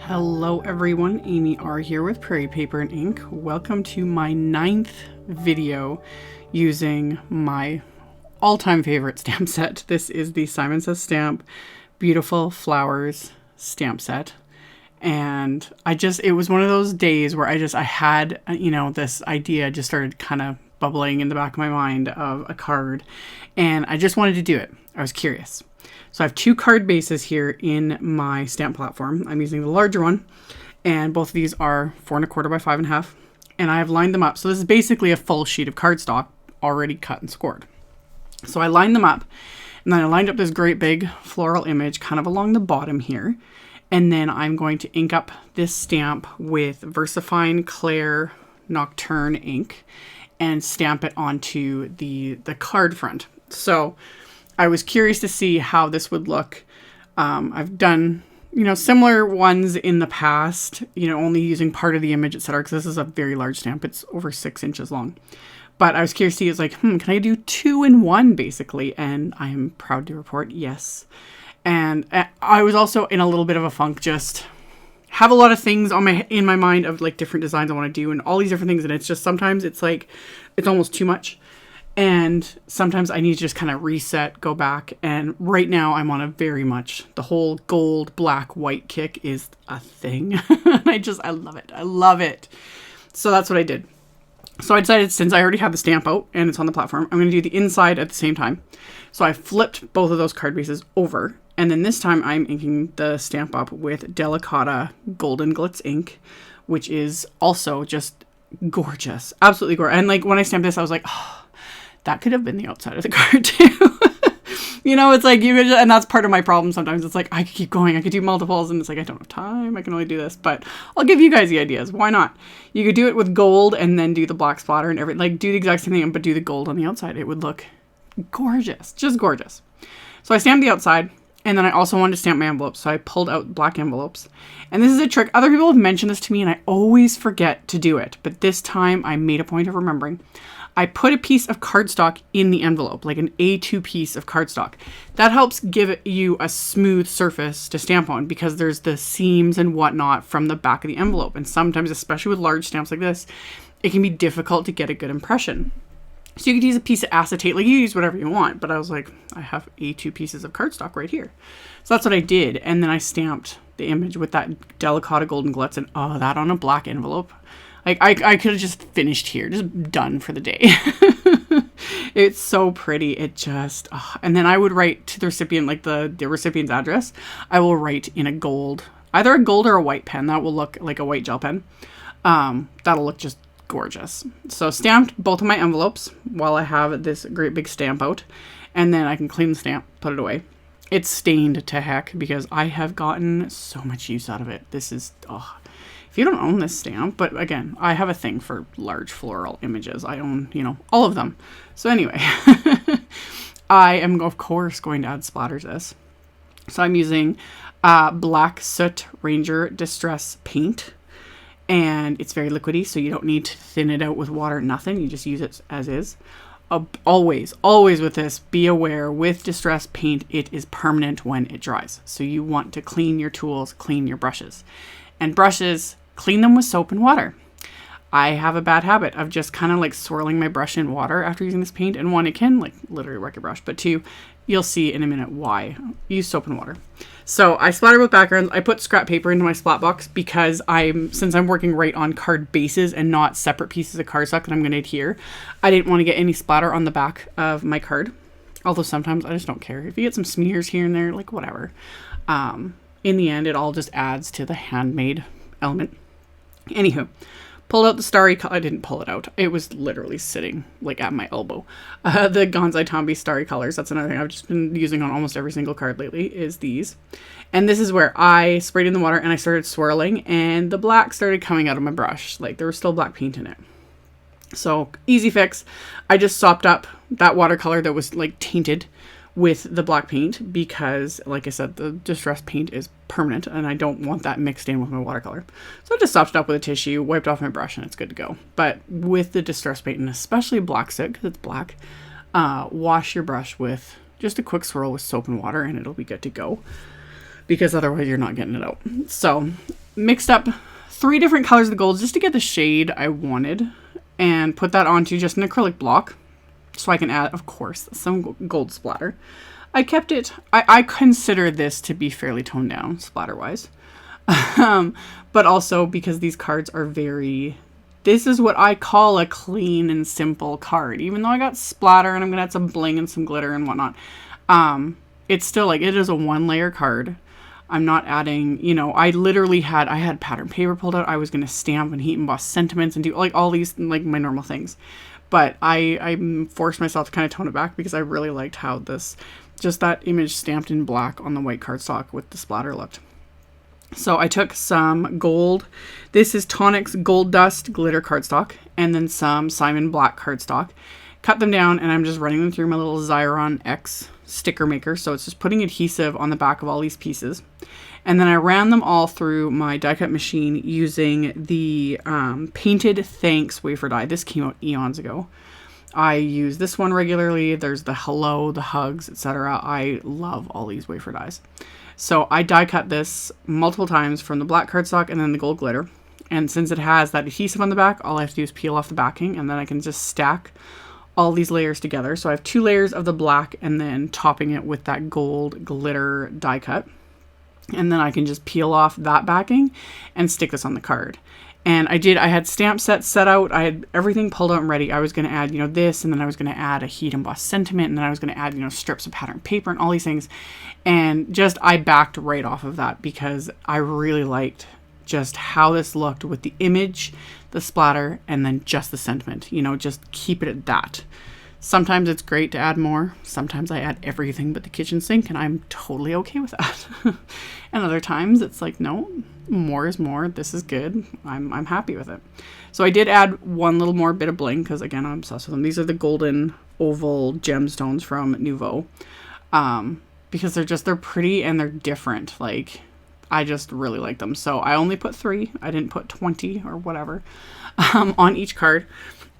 Hello everyone, AmyR here with Prairie Paper and Ink. Welcome to my 9th video using my all-time favorite stamp set. This is the Simon Says Stamp Beautiful Flowers stamp set. And it was one of those days where I had, this idea just started kind of bubbling in the back of my mind of a card. And I just wanted to do it. I was curious. So I have 2 card bases here in my stamp platform. I'm using the larger one, and both of these are 4 1/4 by 5 1/2, and I have lined them up. So this is basically a full sheet of cardstock already cut and scored. So I lined them up, and then I lined up this great big floral image kind of along the bottom here, and then I'm going to ink up this stamp with VersaFine Clair Nocturne ink and stamp it onto the card front. So I was curious to see how this would look. I've done, similar ones in the past, only using part of the image, etc. Because this is a very large stamp. It's over 6 inches long. But I was curious to see, can I do 2 in 1 basically? And I am proud to report, yes. And I was also in a little bit of a funk, just have a lot of things in my mind of different designs I want to do and all these different things. And it's just, sometimes it's almost too much. And sometimes I need to just kind of reset, go back. And right now I'm on the whole gold, black, white kick is a thing. I love it. I love it. So that's what I did. So I decided, since I already have the stamp out and it's on the platform, I'm going to do the inside at the same time. So I flipped both of those card bases over. And then this time I'm inking the stamp up with Delicata Golden Glitz ink, which is also just gorgeous. Absolutely gorgeous. And when I stamped this, I was like, oh, that could have been the outside of the card too. And that's part of my problem sometimes. It's I could keep going. I could do multiples, and it's I don't have time. I can only do this. But I'll give you guys the ideas. Why not? You could do it with gold and then do the black splatter and everything. Do the exact same thing, but do the gold on the outside. It would look gorgeous. Just gorgeous. So I stamped the outside, and then I also wanted to stamp my envelopes. So I pulled out black envelopes. And this is a trick. Other people have mentioned this to me, and I always forget to do it. But this time I made a point of remembering. I put a piece of cardstock in the envelope, like an A2 piece of cardstock. That helps give you a smooth surface to stamp on, because there's the seams and whatnot from the back of the envelope. And sometimes, especially with large stamps like this, it can be difficult to get a good impression. So you could use a piece of acetate, you use whatever you want, but I was like, I have A2 pieces of cardstock right here. So that's what I did. And then I stamped the image with that Delicata Golden Glitz, and that on a black envelope. I could have just finished here, just done for the day. It's so pretty. It just, and then I would write to the recipient, the recipient's address. I will write in either a gold or a white pen. That will look like a white gel pen. That'll look just gorgeous. So stamped both of my envelopes while I have this great big stamp out, and then I can clean the stamp, put it away. It's stained to heck because I have gotten so much use out of it. This is, if you don't own this stamp, but again, I have a thing for large floral images. I own, all of them. So anyway, I am, of course, going to add splatter to this. So I'm using black SOOT Ranger Distress paint, and it's very liquidy, so you don't need to thin it out with water, nothing. You just use it as is. Always with this, be aware, with distress paint, it is permanent when it dries. So you want to clean your tools, clean your brushes. And brushes, clean them with soap and water. I have a bad habit of just kind of swirling my brush in water after using this paint. And 1, it can literally wreck your brush. But 2, you'll see in a minute why. Use soap and water. So I splatter both backgrounds. I put scrap paper into my splat box because since I'm working right on card bases and not separate pieces of cardstock that I'm going to adhere, I didn't want to get any splatter on the back of my card. Although sometimes I just don't care. If you get some smears here and there, whatever. In the end, it all just adds to the handmade element. Anywho, pulled out the STARRY. I didn't pull it out. It was literally sitting at my elbow. The Gansai Tambi STARRY colors. That's another thing I've just been using on almost every single card lately, is these. And this is where I sprayed in the water and I started swirling, and the black started coming out of my brush. there was still black paint in it. So easy fix. I just sopped up that watercolor that was tainted with the black paint, because like I said, the distressed paint is permanent and I don't want that mixed in with my watercolor. So I just sopped it up with a tissue, wiped off my brush, and it's good to go. But with the distressed paint, and especially black soot, because it's black, wash your brush with just a quick swirl with soap and water and it'll be good to go, because otherwise you're not getting it out. So mixed up 3 different colors of the gold just to get the shade I wanted, and put that onto just an acrylic block so I can add, of course, some gold splatter. I kept it, I consider this to be fairly toned down splatter wise. But also because these cards are this is what I call a clean and simple card. Even though I got splatter and I'm going to add some bling and some glitter and whatnot. It's still like, it is a 1-layer card. I'm not adding, you know, I had pattern paper pulled out. I was going to stamp and heat emboss sentiments and do like all these, like my normal things. But I forced myself to kind of tone it back because I really liked how just that image stamped in black on the white cardstock with the splatter looked. So I took some gold. This is Tonic's Gold Dust Glitter cardstock, and then some Simon Black cardstock. Cut them down, and I'm just running them through my little Xyron X sticker maker. So it's just putting adhesive on the back of all these pieces. And then I ran them all through my die cut machine using the Painted Thanks wafer die. This came out eons ago. I use this one regularly. There's the Hello, the Hugs, etc. I love all these wafer dies. So I die cut this multiple times from the black cardstock and then the gold glitter. And since it has that adhesive on the back, all I have to do is peel off the backing, and then I can just stack all these layers together. So I have 2 layers of the black and then topping it with that gold glitter die cut. And then I can just peel off that backing and stick this on the card. And I had stamp sets set out. I had everything pulled out and ready. I was going to add, you know, this, and then I was going to add a heat emboss sentiment, and then I was going to add, you know, strips of pattern paper and all these things. And just, I backed right off of that because I really liked just how this looked with the image, the splatter, and then just the sentiment, you know, just keep it at that. Sometimes it's great to add more. Sometimes I add everything but the kitchen sink, and I'm totally okay with that. And other times it's like, no, more is more. This is good. I'm happy with it. So I did add one little more bit of bling because, again, I'm obsessed with them. These are the golden oval gemstones from Nouveau. Because they're pretty and they're different. Like, I just really like them. So I only put 3. I didn't put 20 or whatever on each card.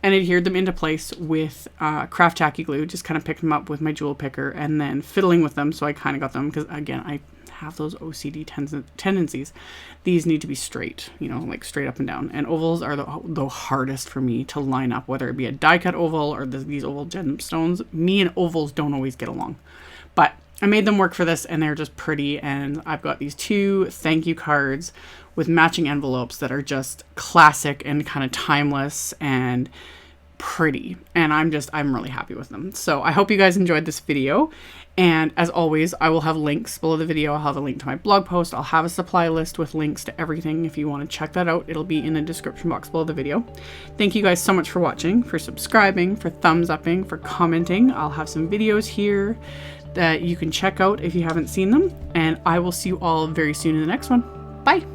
And adhered them into place with craft tacky glue. Just kind of picked them up with my jewel picker and then fiddling with them. So I kind of got them because, again, I have those OCD tendencies. These need to be straight, you know, like straight up and down. And ovals are the hardest for me to line up, whether it be a die cut oval or these oval gemstones. Me and ovals don't always get along. But I made them work for this, and they're just pretty. And I've got these 2 thank you cards with matching envelopes that are just classic and kind of timeless and pretty. And I'm really happy with them. So I hope you guys enjoyed this video. And as always, I will have links below the video. I'll have a link to my blog post. I'll have a supply list with links to everything. If you want to check that out, it'll be in the description box below the video. Thank you guys so much for watching, for subscribing, for thumbs upping, for commenting. I'll have some videos here that you can check out if you haven't seen them. And I will see you all very soon in the next one. Bye.